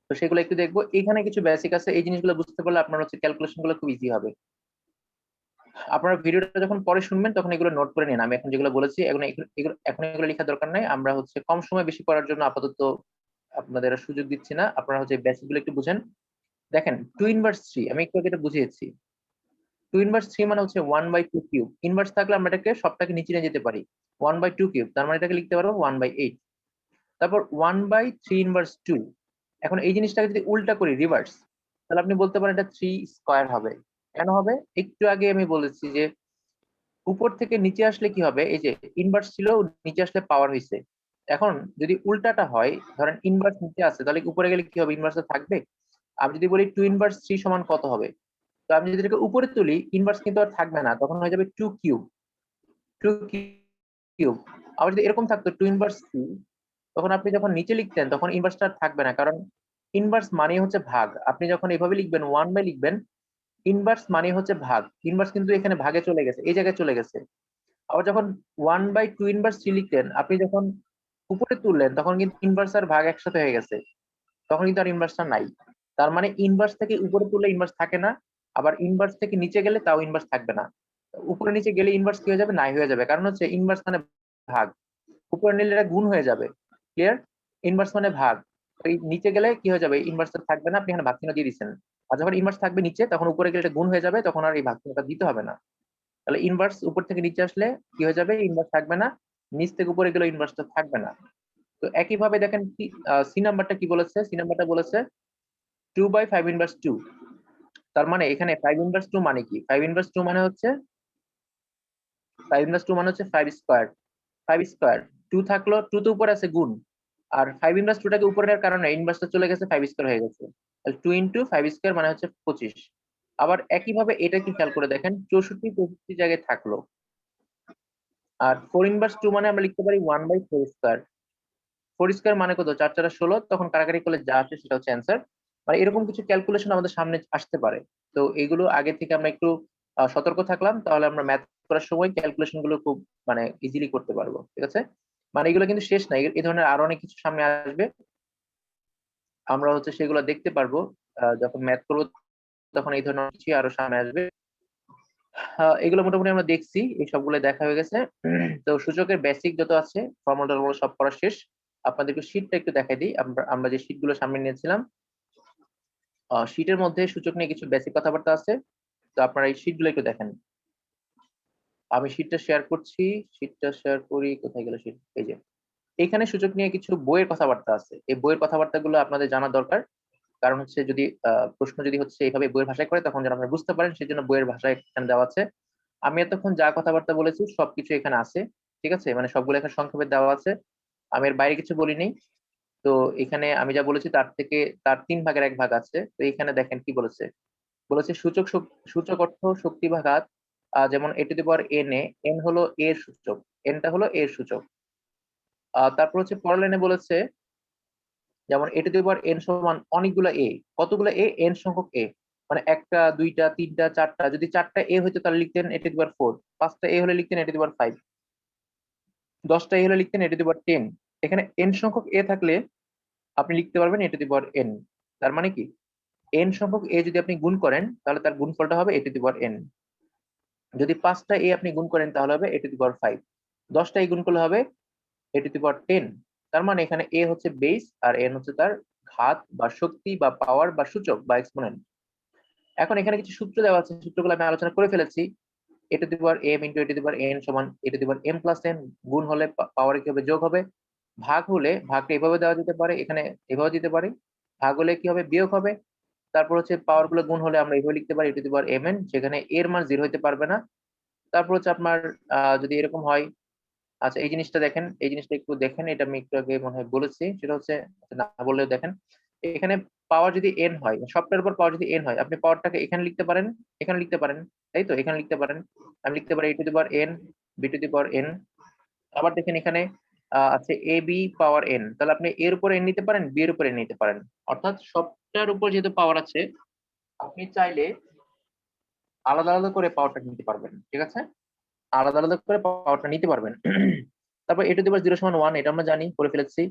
তো সেগুলো একটু দেখবো। এখানে কিছু বেসিক আছে, এই জিনিসগুলো বুঝতে পারলে আপনার হচ্ছে ক্যালকুলেশন গুলো খুব ইজি হবে। আপনারা ভিডিওটা যখন পরে শুনবেন তখন এগুলো নোট করে নিন। আমি এখন যেগুলো বলেছি এখন এগুলো লেখার দরকার নাই। আমরা হচ্ছে কম সময় বেশি করার জন্য আপাতত আপনাদের সুযোগ দিচ্ছি না। আপনারা হচ্ছে বেসিক গুলো একটু বুঝেন। দেখেন 2 ইনভার্স 3, আমি একটু আগে এটা বুঝিয়েছি। 2 ইনভার্স 3 মানে হচ্ছে 1/2 কিউব। ইনভার্স থাকলে আমরা এটাকে সবটাকে নিচে নিয়ে যেতে পারি। 1/2 কিউব, তার মানে এটাকে লিখতে পারবো 1/8। তারপর 1/3 ইনভার্স 2। এখন এই জিনিসটাকে যদি উল্টা করি, রিভার্স, তাহলে আপনি বলতে পারেন এটা 3 স্কয়ার হবে। কেন হবে? একটু আগে আমি বলেছি যে উপর থেকে নিচে আসলে কি হবে, এই যে ইনভার্স ছিল, নিচে আসলে পাওয়ার হইছে। এখন যদি উল্টাটা হয়, ধরেন ইনভার্স নিচে আছে, তাহলে উপরে গেলে কি হবে, ইনভার্স থাকবে। আমি যদি বলি 2 ইনভার্স 3 সমান কত হবে, তো আমি যদি এটাকে উপরে তুলি, ইনভার্স কিন্তু আর থাকবে না, তখন হয়ে যাবে 2 কিউব। 2 কিউব। আবার যদি এরকম থাকতো 2 ইনভার্স 2, তখন আপনি যখন নিচে লিখতেন তখন ইনভার্সটা আর থাকবে না, কারণ ইনভার্স মানে হচ্ছে ভাগ। আপনি যখন এভাবে লিখবেন 1 লিখবেন, ইনভার্স মানে হচ্ছে ভাগ। ইনভার্স কিন্তু এখানে ভাগে চলে গেছে, এই জায়গায় চলে গেছে। আবার যখন 1/2 ইনভার্স 3 লিখতেন, আপনি যখন উপরে তুললেন তখন কিন্তু ইনভার্স আর ভাগ একসাথে হয়ে গেছে, তখন কিন্তু আর ইনভার্সটা নাই। তার মানে ইনভার্স থেকে উপরে তুললে ইনভার্স থাকে না, আবার ইনভার্স থেকে নিচে গেলে তাও ইনভার্স থাকবে না। উপরে নিচে গেলে ইনভার্স কি হয়ে যাবে, নাই হয়ে যাবে, কারণ হচ্ছে ইনভার্স মানে ভাগ। উপরে নিলে এটা গুণ হয়ে যাবে। ক্লিয়ার? ইনভার্স মানে ভাগ। এই নিচে গেলে কি হয়ে যাবে, ইনভার্স থাকবে না, আপনি এখানে ভাগ চিহ্ন দিয়ে দিচ্ছেন। আর যখন ইনভার্স থাকবে নিচে, তখন উপরে গেলে এটা গুণ হয়ে যাবে, তখন আর এই ভাগ চিহ্নটা দিতে হবে না। তাহলে ইনভার্স উপর থেকে নিচে আসলে কি হয়ে যাবে, ইনভার্স থাকবে না, নিচ থেকে উপরে গেলে ইনভার্সটা থাকবে না। তো একই ভাবে দেখেন কি সি নাম্বারটা কি বলেছে, সি নাম্বারটা বলেছে 2/5 ইনভার্স 2। তার মানে এখানে 5 ইনভার্স 2 মানে কি, 5 ইনভার্স 2 মানে হচ্ছে 5 ইনভার্স 2 মানে হচ্ছে 5 স্কয়ার। 5 স্কয়ার, 2 থাকলো, 2 তো উপরে আছে গুণ, আর 5 ইনভার্স 2 টাকে উপরে নেওয়ার কারণে ইনভার্সটা চলে গেছে, 5 স্কয়ার হয়ে গেছে। তাহলে 2 ইনটু 5 স্কয়ার মানে হচ্ছে 25। আবার একই ভাবে এটা কি খেয়াল করে দেখেন, 64 জায়গায় থাকলো। আর 4 ইনভার্স 2 মানে আমরা লিখতে পারি 1/4 স্কয়ার। 4 স্কয়ার মানে কত, 4 4 16, তখন কাটাকাটি করলে যা আসে সেটা হচ্ছে অ্যান্সার। মানে এরকম কিছু ক্যালকুলেশন আমাদের সামনে আসতে পারে। তো এগুলো আগে থেকে আমরা একটু সতর্ক থাকলাম, তাহলে আমরা ম্যাথ করার সময় ক্যালকুলেশন গুলো খুব মানে ইজিলি করতে পারবো। ঠিক আছে? মানে এগুলো কিন্তু শেষ নাই, এই ধরনের আরো অনেক কিছু সামনে আসবে, আমরা হচ্ছে সেগুলো দেখতে পারবো। যখন ম্যাথ করবো তখন এই ধরনের কিছু আরো সামনে আসবে। এগুলো মোটামুটি আমরা দেখছি, এই সবগুলো দেখা হয়ে গেছে। তো সূচকের বেসিক যত আছে, ফর্মুলা সব পড়া শেষ। আপনাদেরকে শীটটা একটু দেখাই দিই। আমরা যে শীটগুলো সামনে নিয়েছিলাম, শীটের মধ্যে সূচক নিয়ে কিছু বেসিক কথাবার্তা আছে। তো আপনারা এই শীটগুলো একটু দেখেন। আমি শীটটা শেয়ার করছি, শীটটা শেয়ার করি, কোথায় গেল শীট, এই যে এখানে সূচক নিয়ে কিছু বইয়ের কথাবার্তা আছে। এই বইয়ের কথাবার্তাগুলো আপনাদের জানা দরকার, কারণ হচ্ছে যদি প্রশ্ন যদি হচ্ছে এইভাবে বইয়ের ভাষায় করে, তখন যেন আপনারা বুঝতে পারেন, সেজন্য বইয়ের ভাষায় এখানে দেওয়া আছে। আমি এতক্ষণ যা কথাবার্তা বলেছি সবকিছু এখানে আছে। ঠিক আছে? মানে সবগুলো এখানে সংক্ষেপে দেওয়া আছে, আমি এর বাইরে কিছু বলিনি। তো এখানে আমি যা বলেছি তার থেকে তার 3 ভাগের 1 ভাগ আছে। তো এখানে দেখেন কি বলেছে, বলেছে সূচক অর্থ শক্তি বা ঘাত। যেমন a two the power n A, n হলো a এর সূচক, n টা হলো a এর সূচক। তারপর হচ্ছে পরের লাইনে বলেছে, যেমন a two the power n সমান অনেকগুলো a, কতগুলো a, n সংখ্যক a। মানে একটা, দুইটা, তিনটা, চারটা, যদি চারটা এ হইতো তাহলে লিখতেন এ টু দি পাওয়ার 4, পাঁচটা এ হলে লিখতেন এ টু দি পাওয়ার 5, 10টা এ হলে লিখতেন এ টু দি পাওয়ার 10। এখানে n সংখ্যক এ থাকলে আপনি লিখতে পারবেন এ টু দি পাওয়ার n। তার মানে কি, n সংখ্যক এ যদি আপনি গুণ করেন তাহলে তার গুণফলটা হবে এ টু দি পাওয়ার n। যদি 5টা এ আপনি গুণ করেন তাহলে হবে এ টু দি পাওয়ার 5, 10টা এ গুণ করলে হবে এ টু দি পাওয়ার 10। তার মানে এখানে এ হচ্ছে বেস আর n হচ্ছে তার ঘাত বা শক্তি বা পাওয়ার বা সূচক বা এক্সপোনেন্ট। এখন এখানে কিছু সূত্র দেওয়া আছে, সূত্রগুলো আমি আলোচনা করে ফেলেছি। A to the power m into a to the power n সমান a to the power m plus n। গুণ হলে পাওয়ারে কি হবে, যোগ হবে। ভাগ হলে ভাগটা এভাবে দেওয়া যেতে পারে, এখানে এভাবে দিতে পারি। ভাগ হলে কি হবে, বিয়োগ হবে। তারপর হচ্ছে পাওয়ার গুলো গুণ হলে আমরা এইভাবে লিখতে পারি a to the power mn, সেখানে এর মান 0 হতে পারবে না। তারপর হচ্ছে আপনার যদি এরকম হয়, আচ্ছা এই জিনিসটা দেখেন, এই জিনিসটা একটু দেখেন, এটা আমি একটু আগে মনে হয় বলেছি, সেটা হচ্ছে না বললেও দেখেন। এখানে পাওয়ার যদি n হয়, সবটার উপর পাওয়ার যদি n হয়, আপনি পাওয়ারটাকে এখানে লিখতে পারেন, এখানে লিখতে পারেন, তাই তো, এখানে লিখতে পারেন। আমি লিখতে পারি a to the power n, b to the power n। আবার দেখেন এখানে আছে এ বি পাওয়ার n, তাহলে আপনি এর উপর n নিতে পারেন, বি এর উপর n নিতে পারেন। অর্থাৎ সবটার উপর যেহেতু পাওয়ার আছে, আপনি চাইলে আলাদা আলাদা করে পাওয়ারটা নিতে পারবেন, ঠিক আছে, আলাদা আলাদা করে পাওয়ারটা নিতে পারবেন। তারপর এ টু দি পাওয়ার 0 সমান 1, এটা আমরা জানি, করে ফেলেছি।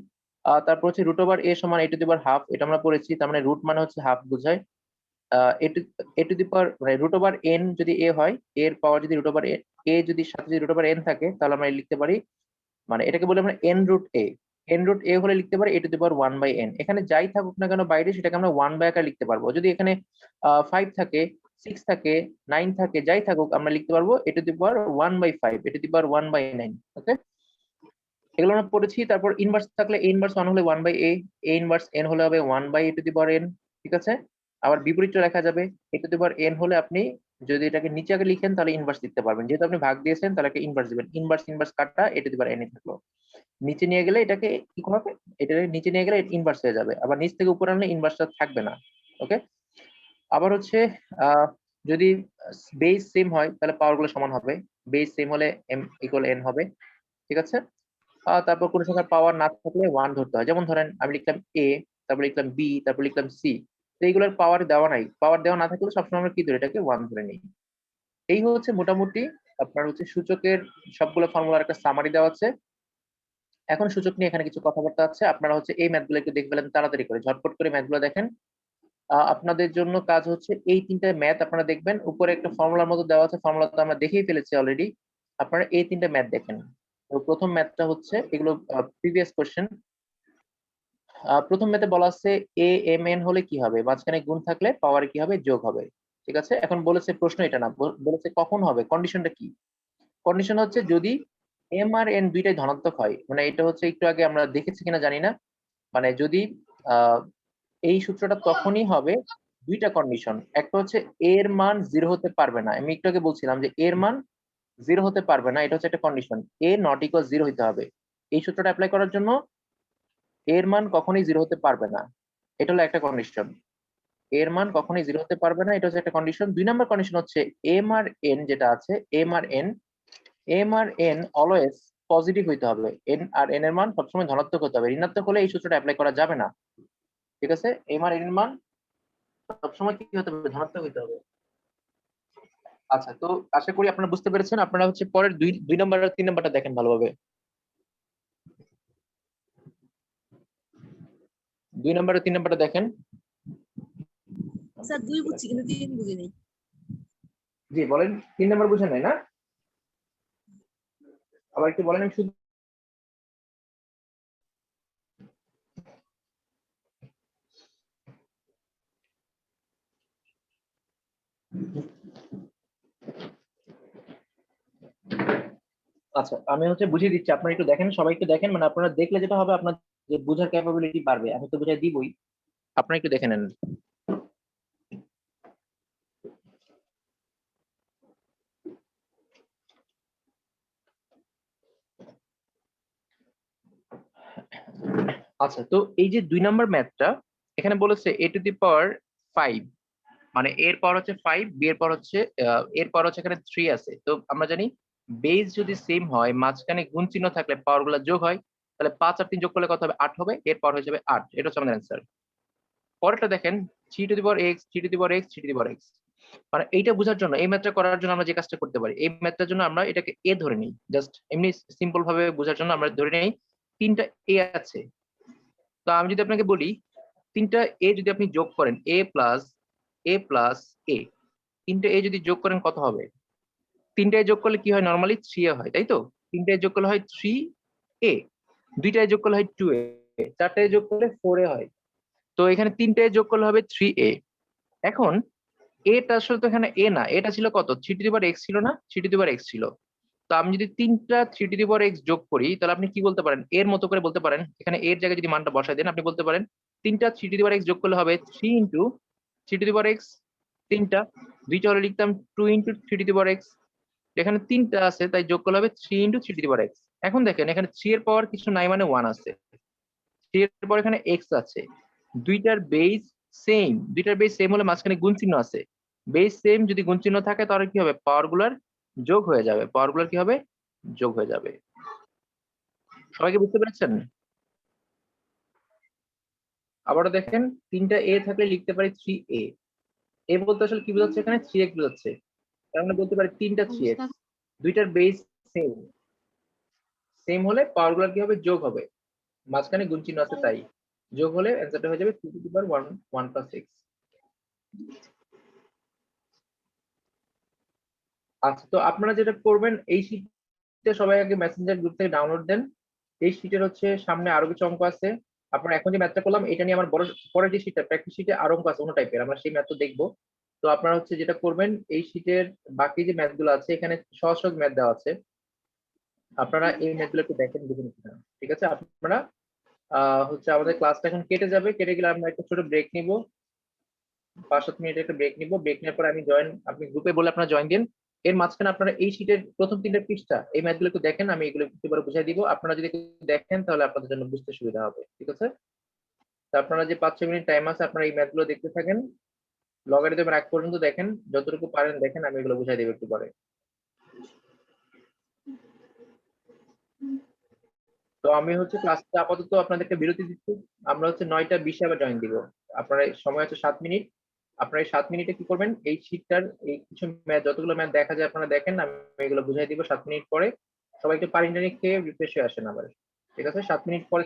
তারপর হচ্ছে রুট ওভার এ সমান a to the power half, এটা আমরা পড়েছি, তার মানে রুট মানে হচ্ছে হাফ বোঝায়। এ টু দি পাওয়ার মানে রুট ওভার এন যদি এ হয়, এর পাওয়ার যদি রুট ওভার এ যদি সাথে যদি রুট ওভার এন থাকে, তাহলে আমরা লিখতে পারি, মানে এটাকে বলে আমরা এন রুট এ। এন রুট এ হলে লিখতে পারি a to the power 1/n। এখানে যাই থাকুক না কেন বাইরে, সেটাকে আমরা 1 বাই আকারে লিখতে পারবো। যদি এখানে 5 থাকে, 6 থাকে, 9 থাকে, যাই থাকুক, আমরা লিখতে পারবো এ to the power 1/5, A to the পাওয়ার 1/9। ওকে, এগুলো আমরা পড়েছি। তারপর ইনভার্স থাকলে এ ইনভার্স 1 হলে 1/a, এ ইনভার্স n হলে হবে 1/a two the power n, ঠিক আছে। আবার বিপরীতটা লেখা যাবে, এ টু দি পাওয়ার n হলে আপনি যদি এটাকে নিচে আগে লিখেন তাহলে ইনভার্স লিখতে পারবেন, যেহেতু আপনি ভাগ দিয়েছেন তাহলে একটা ইনভার্স দিবেন, ইনভার্স ইনভার্স কাটা এ টু দি পাওয়ার n থাকলো। নিচে নিয়ে গেলে এটাকে কি হবে, এটাকে নিচে নিয়ে গেলে ইনভার্স হয়ে যাবে, আবার নিচ থেকে উপরে আনলে ইনভার্সটা থাকবে না। ওকে, আবার হচ্ছে আহ যদি বেস সেম হয় তাহলে পাওয়ার গুলো সমান হবে, বেস সেম হলে m ইকুয়াল n হবে, ঠিক আছে। তারপর কোন সংখ্যার পাওয়ার না থাকলে 1 ধরতে হয়, যেমন ধরেন আমি লিখলাম a, তারপর লিখলাম b, তারপর লিখলাম c, তো এইগুলোর পাওয়ার দেওয়া নাই, পাওয়ার দেওয়া না থাকলে সবসময় আমরা কি ধরে, এটাকে 1 ধরে নিই। এই হচ্ছে মোটামুটি আপনার হচ্ছে সূচকের সবগুলো ফর্মুলার একটা সামারি দেওয়া আছে। এখন সূচক নিয়ে এখানে কিছু কথাবার্তা আছে, আপনারা হচ্ছে এই ম্যাথগুলো একটু দেখে ফেলেন তাড়াতাড়ি করে, ঝটপট করে ম্যাথগুলো দেখেন। আপনাদের জন্য কাজ হচ্ছে এই তিনটা ম্যাথ আপনারা দেখবেন, উপরে একটা ফর্মুলার মতো দেওয়া আছে, ফর্মুলা তো আমরা দেখেই ফেলেছি অলরেডি। আপনারা এই তিনটা ম্যাথ দেখেন। তো প্রথম ম্যাথটা হচ্ছে, এগুলো প্রিভিয়াস কোশ্চেন। প্রথম ম্যাথে বলা আছে এ এম এন হলে কি হবে, মাঝখানে গুণ থাকলে পাওয়ারে কি হবে, যোগ হবে, ঠিক আছে। এখন বলেছে প্রশ্ন এটা না, বলেছে কখন হবে, কন্ডিশনটা কি। কন্ডিশন হচ্ছে যদি এম আর এন দুইটাই ধনাত্মক হয়, মানে এটা হচ্ছে একটু আগে আমরা দেখেছি কিনা জানি না, মানে যদি আহ এই সূত্রটা তখনই হবে, দুইটা কন্ডিশন, একটা হচ্ছে এর মান 0 হতে পারবে না, আমি একটু আগে বলছিলাম যে এর মান 0 হতে পারবে না, এটা হচ্ছে একটা কন্ডিশন, এ নট ইকুয়াল 0 হতে হবে। এই সূত্রটা অ্যাপ্লাই করার জন্য এর মান কখনোই 0 হতে পারবে না, এটা হলো একটা কন্ডিশন। এর মান কখনোই 0 হতে পারবে না, এটা হচ্ছে একটা কন্ডিশন। 2 নম্বর কন্ডিশন হচ্ছে এম আর এন যেটা আছে, M R N always positive হইতে হবে, এন আর এন এর মান সবসময় ধনাত্মক হতে হবে, ঋণাত্মক হলে এই সূত্রটা অ্যাপ্লাই করা যাবে না, ঠিক আছে। এম আর এন এর মান সবসময় কি হতে হবে, ধনাত্মক হইতে হবে। আচ্ছা, তো আশা করি আপনারা বুঝতে পেরেছেন। আপনারা হচ্ছে পরের দুই নাম্বার আর 3 নাম্বারটা দেখেন ভালোভাবে। 2 নাম্বার আর 3 নাম্বারটা দেখেন। স্যার 2 বুঝছি কিন্তু 3 বুঝি নাই। জি বলেন, 3 নাম্বার বুঝেন নাই না, আবার একটু বলেন, আমি শুধু। আচ্ছা, আমি হচ্ছে বুঝিয়ে দিচ্ছি, আপনারা একটু দেখেন, সবাই একটু দেখেন, মানে আপনারা দেখলে যেটা হবে আপনার যে বোঝার ক্যাপাবিলিটি বাড়বে, আমি তো বুঝাই দিবই, আপনারা একটু দেখে নেন। আচ্ছা, তো এই যে 2 নাম্বার ম্যাথটা এখানে বলেছে এ টু দি পাওয়ার 5, মানে এর পাওয়ার হচ্ছে 5, বি এর পাওয়ার হচ্ছে এর পাওয়ার হচ্ছে এখানে 3 আছে। তো আমরা জানি বেস যদি সেম হয়, মাঝখানে গুণ চিহ্ন থাকলে পাওয়ার গুলা যোগ হয়, তাহলে 5 আর 3 যোগ করলে কত হবে, 8 হবে, এর পাওয়ার হয়ে যাবে 8, এটা হচ্ছে আমাদের অ্যান্সার। পরেরটা দেখেন, 3 two the power x 3 two the power x 3 two the power x। মানে এইটা বোঝার জন্য, এই ম্যাথটা করার জন্য আমরা যে কাজটা করতে পারি, এই ম্যাথটার জন্য আমরা এটাকে a ধরে নিই। জাস্ট এমনি সিম্পল ভাবে বোঝার জন্য আমরা ধরে নেই 3টা a আছে। তো আমি যদি আপনাকে বলি 3টা a যদি আপনি যোগ করেন a plus a plus a, 3টা a যদি যোগ করেন কত হবে? 3টা a যোগ করলে কি হয়? নরমালি 3a হয়, তাই তো? 3টা a যোগ করলে হয় 3a, 2টা a যোগ করলে হয় 2a, 4টা a যোগ করলে 4a হয়। তো এখানে 3টা a যোগ করলে হবে 3a। এখন এটা আসলে তো এখানে a না, এটা ছিল কত? 3 টু দি পাওয়ার x ছিল না? 3 টু দি পাওয়ার x ছিল। তো আমি যদি 3টা 3 টু দি পাওয়ার x যোগ করি, তাহলে আপনি কি বলতে পারেন? এর মতো করে বলতে পারেন, এখানে এর জায়গায় যদি মানটা বসায় দেন, আপনি বলতে পারেন 3টা 3 টু দি পাওয়ার x যোগ করলে হবে 3 into 3 two the power x। 3টা 2টা হলে লিখতাম 2 into 3 two the power x। এখানে 3টা আছে, তাই যোগ করলে হবে 3 into 3 two the power x। এখন দেখেন এখানে 3 এর পাওয়ার কিছু নাই মানে 1 আছে। 3 এর পর এখানে x আছে। দুইটার বেস সেম, দুইটার বেস সেম হলে মাঝখানে গুণ চিহ্ন আছে। বেস সেম যদি গুণ চিহ্ন থাকে তাহলে কি হবে? পাওয়ার গুলার যোগ হয়ে যাবে, পাওয়ার গুলার কি হবে? যোগ হয়ে যাবে। সবাইকে বুঝতে পেরেছেন? আবারও দেখেন 3টা a থাকলে লিখতে পারি 3a। a বলতে আসলে কি বোঝাচ্ছে? এখানে 3x বোঝাচ্ছে। তার মানে বলতে পারি 3টা 3x। দুইটার বেস সেম, সেম হলে পাওয়ার গুলার কি হবে? যোগ হবে। মাঝখানে গুণ চিহ্ন আছে তাই যোগ হলে অ্যান্সারটা হয়ে যাবে 2 two the power 1 plus x। আচ্ছা, তো আপনারা যেটা করবেন এই শীটটা সবাই আগে মেসেঞ্জার গ্রুপ থেকে ডাউনলোড দেন। এই শীটের হচ্ছে সামনে আরো কিছু অঙ্ক আছে। আপনারা এখন যে ম্যাথটা করলাম এটা নিয়ে আমার বড় পরের যে শীটটা প্র্যাকটিস শীটে আরো অঙ্ক আছে অন্য টাইপের, আমরা সেই ম্যাথটা দেখবো। তো আপনারা হচ্ছে যেটা করবেন এই শীটের বাকি যে ম্যাথগুলো আছে এখানে সহজ সহজ ম্যাথ দেওয়া আছে, আপনারা এই ম্যাথগুলো একটু দেখেন বুঝে নিতে পারেন। ঠিক আছে, আপনারা হচ্ছে আমাদের ক্লাসটা এখন কেটে যাবে, কেটে গেলে আমরা একটা ছোট ব্রেক নিব, 5-7 মিনিট একটা ব্রেক নিব। ব্রেক নেওয়ার পর আমি আপনি গ্রুপে বলে আপনারা জয়েন দিন। এর মাঝখানে আপনারা এই শীটের প্রথম 3টা পৃষ্ঠা এই ম্যাথগুলো একটু দেখেন, আমি এগুলো একটু করে বুঝিয়ে দিব। আপনারা যদি একটু দেখেন তাহলে আপনাদের জন্য বুঝতে সুবিধা হবে। ঠিক আছে, তো আপনারা যে 5-6 মিনিট টাইম আছে আপনারা এই ম্যাথগুলো দেখতে থাকেন, লগারিদমের আগ পর্যন্ত দেখেন, যতটুকু পারেন দেখেন, আমি এগুলো বুঝাই দেব একটু পরে। তো আমি হচ্ছে ক্লাসটা আপাতত আপনাদেরকে বিরতি দিচ্ছি। আমরা হচ্ছে 9টা 20-এ আবার জয়েন দিব। আপনার সময় হচ্ছে 7 মিনিট। আপনারা এই 7 মিনিটে কি করবেন? এই শীটটার এই কিছু ম্যাথ, যতগুলো ম্যাথ দেখা যায় আপনারা দেখেন, আমি এগুলো বুঝাই দিব 7 মিনিট পরে। সবাই একটু পানি টানি খেয়ে রিফ্রেশ হয়ে আসেন আবার। ঠিক আছে, 7 মিনিট পরে